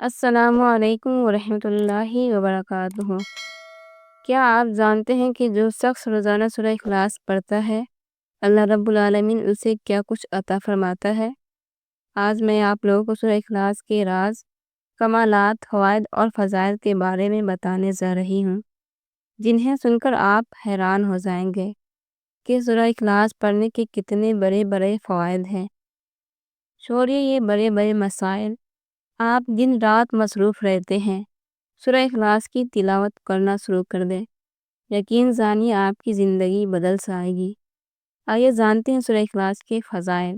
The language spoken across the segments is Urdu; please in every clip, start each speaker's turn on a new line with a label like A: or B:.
A: السلام علیکم ورحمۃ اللہ وبرکاتہ۔ کیا آپ جانتے ہیں کہ جو شخص روزانہ سورہ اخلاص پڑھتا ہے اللہ رب العالمین اسے کیا کچھ عطا فرماتا ہے؟ آج میں آپ لوگوں کو سورہ اخلاص کے راز، کمالات، فوائد اور فضائل کے بارے میں بتانے جا رہی ہوں، جنہیں سن کر آپ حیران ہو جائیں گے کہ سورہ اخلاص پڑھنے کے کتنے بڑے بڑے فوائد ہیں۔ چھوڑیے یہ بڑے بڑے مسائل، آپ دن رات مصروف رہتے ہیں، سورہ اخلاص کی تلاوت کرنا شروع کر دیں، یقین جانیے آپ کی زندگی بدل جائے گی۔ آئیے جانتے ہیں سورہ اخلاص کے فضائل۔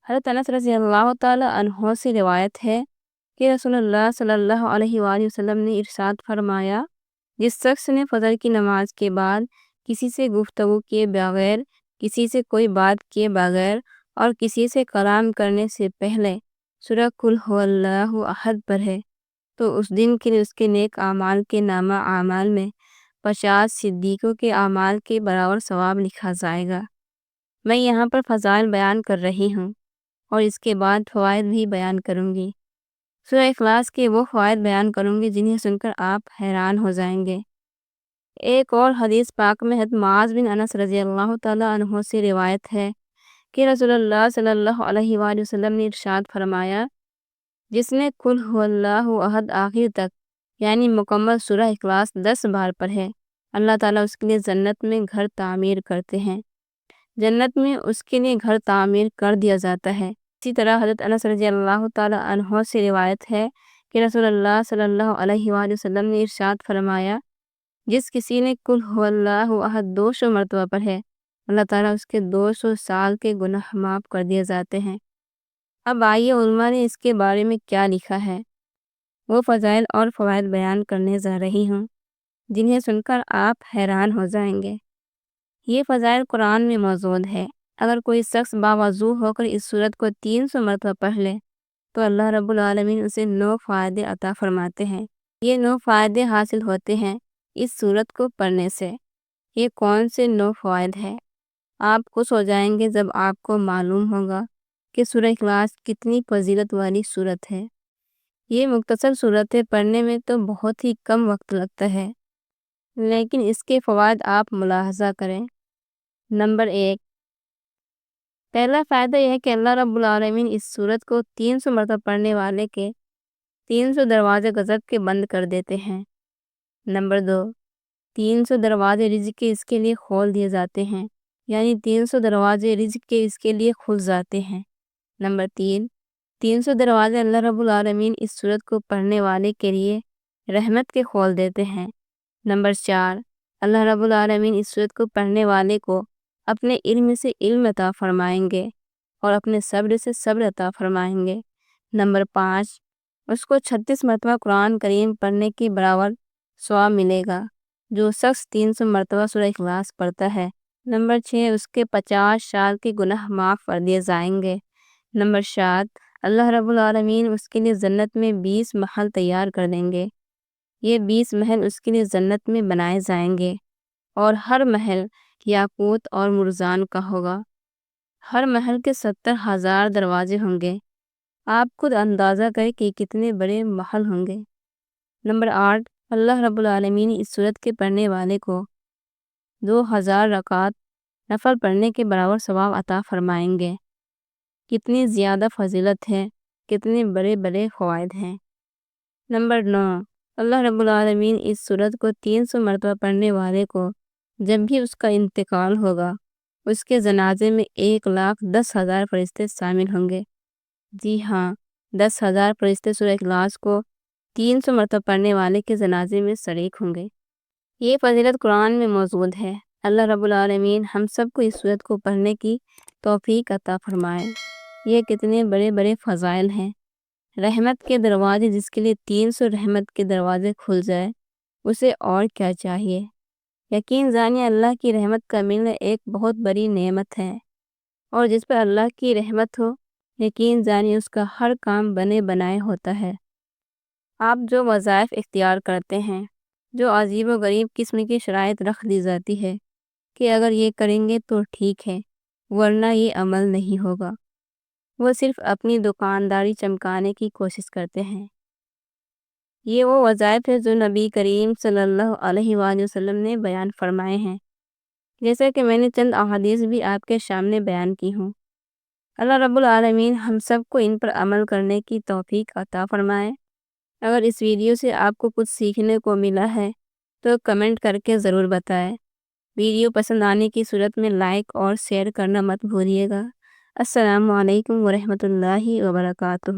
A: حضرت انس رضی اللہ تعالی عنہ سے روایت ہے کہ رسول اللہ صلی اللہ علیہ وآلہ وسلم نے ارشاد فرمایا، جس شخص نے فجر کی نماز کے بعد کسی سے گفتگو کیے بغیر، کسی سے کوئی بات کیے بغیر اور کسی سے کلام کرنے سے پہلے سورہ قل هو اللہ احد پڑھے تو اس دن کے لیے اس کے نیک اعمال کے نامہ اعمال میں 50 صدیقوں کے اعمال کے برابر ثواب لکھا جائے گا۔ میں یہاں پر فضائل بیان کر رہی ہوں اور اس کے بعد فوائد بھی بیان کروں گی۔ سورہ اخلاص کے وہ فوائد بیان کروں گی جنہیں سن کر آپ حیران ہو جائیں گے۔ ایک اور حدیث پاک میں حضرت معاذ بن انس رضی اللہ تعالی عنہ سے روایت ہے کہ رسول اللہ صلی اللہ علیہ وآلہ وسلم نے ارشاد فرمایا، جس نے قل هو اللہ احد آخر تک یعنی مکمل سورہ اخلاص 10 بار پڑھے، اللہ تعالیٰ اس کے لیے جنت میں گھر تعمیر کرتے ہیں، جنت میں اس کے لیے گھر تعمیر کر دیا جاتا ہے۔ اسی طرح حضرت انس رضی اللہ تعالی عنہ سے روایت ہے کہ رسول اللہ صلی اللہ علیہ وآلہ وسلم نے ارشاد فرمایا، جس کسی نے قل هو اللہ احد 200 مرتبہ پڑھے، اللہ تعالیٰ اس کے 200 سال کے گناہ معاف کر دیے جاتے ہیں۔ اب آئیے علماء نے اس کے بارے میں کیا لکھا ہے، وہ فضائل اور فوائد بیان کرنے جا رہی ہوں، جنہیں سن کر آپ حیران ہو جائیں گے۔ یہ فضائل قرآن میں موجود ہے۔ اگر کوئی شخص باوضو ہو کر اس سورت کو 300 مرتبہ پڑھ لے تو اللہ رب العالمین اسے 9 فائدے عطا فرماتے ہیں۔ یہ 9 فائدے حاصل ہوتے ہیں اس سورت کو پڑھنے سے۔ یہ کون سے 9 فوائد ہیں؟ آپ خوش ہو جائیں گے جب آپ کو معلوم ہوگا کہ سورہ اخلاص کتنی فضیلت والی سورت ہے۔ یہ مختصر سورت ہے، پڑھنے میں تو بہت ہی کم وقت لگتا ہے، لیکن اس کے فوائد آپ ملاحظہ کریں۔ نمبر 1، پہلا فائدہ یہ ہے کہ اللہ رب العالمین اس سورت کو 300 مرتبہ پڑھنے والے کے 300 دروازے غضب کے بند کر دیتے ہیں۔ نمبر 2، 300 دروازے رزق کے اس کے لیے کھول دیے جاتے ہیں، یعنی 300 دروازے رزق کے اس کے لیے کھل جاتے ہیں۔ نمبر 3، 300 دروازے اللہ رب العالمین اس سورت کو پڑھنے والے کے لیے رحمت کے کھول دیتے ہیں۔ نمبر 4، اللہ رب العالمین اس سورت کو پڑھنے والے کو اپنے علم سے علم عطا فرمائیں گے اور اپنے صبر سے صبر عطا فرمائیں گے۔ نمبر 5، اس کو 36 مرتبہ قرآن کریم پڑھنے کے برابر ثواب ملے گا جو شخص 300 مرتبہ سورہ اخلاص پڑھتا ہے۔ نمبر 6، اس کے 50 سال کے گناہ معاف کر دیے جائیں گے۔ نمبر 7، اللہ رب العالمین اس کے لیے جنت میں 20 محل تیار کر دیں گے۔ یہ 20 محل اس کے لیے جنت میں بنائے جائیں گے اور ہر محل یاقوت اور مرجان کا ہوگا۔ ہر محل کے 70,000 دروازے ہوں گے۔ آپ خود اندازہ کریں کہ کتنے بڑے محل ہوں گے۔ نمبر 8، اللہ رب العالمین اس سورت کے پڑھنے والے کو 2000 رکعت نفل پڑھنے کے برابر ثواب عطا فرمائیں گے۔ کتنی زیادہ فضیلت ہے، کتنے بڑے بڑے فوائد ہیں۔ نمبر 9، اللہ رب العالمین اس سورت کو 300 مرتبہ پڑھنے والے کو جب بھی اس کا انتقال ہوگا اس کے جنازے میں 1,10,000 فرشتے شامل ہوں گے۔ جی ہاں، 10,000 فرشتے سورہ اخلاص کو 300 مرتبہ پڑھنے والے کے جنازے میں شریک ہوں گے۔ یہ فضیلت قرآن میں موجود ہے۔ اللہ رب العالمین ہم سب کو اس سورت کو پڑھنے کی توفیق عطا فرمائے۔ یہ کتنے بڑے بڑے فضائل ہیں۔ رحمت کے دروازے، جس کے لیے 300 رحمت کے دروازے کھل جائے اسے اور کیا چاہیے۔ یقین جانیے اللہ کی رحمت کا ملنا ایک بہت بڑی نعمت ہے، اور جس پر اللہ کی رحمت ہو یقین جانیے اس کا ہر کام بنے بنائے ہوتا ہے۔ آپ جو وظائف اختیار کرتے ہیں، جو عجیب و غریب قسم کی شرائط رکھ دی جاتی ہے کہ اگر یہ کریں گے تو ٹھیک ہے ورنہ یہ عمل نہیں ہوگا، وہ صرف اپنی دکانداری چمکانے کی کوشش کرتے ہیں۔ یہ وہ وظائف ہے جو نبی کریم صلی اللہ علیہ وآلہ وسلم نے بیان فرمائے ہیں، جیسا کہ میں نے چند احادیث بھی آپ کے سامنے بیان کی ہوں۔ اللہ رب العالمین ہم سب کو ان پر عمل کرنے کی توفیق عطا فرمائے۔ اگر اس ویڈیو سے آپ کو کچھ سیکھنے کو ملا ہے تو کمنٹ کر کے ضرور بتائیں۔ ویڈیو پسند آنے کی صورت میں لائک اور شیئر کرنا مت بھولیے گا۔ السلام علیکم ورحمۃ اللہ وبرکاتہ۔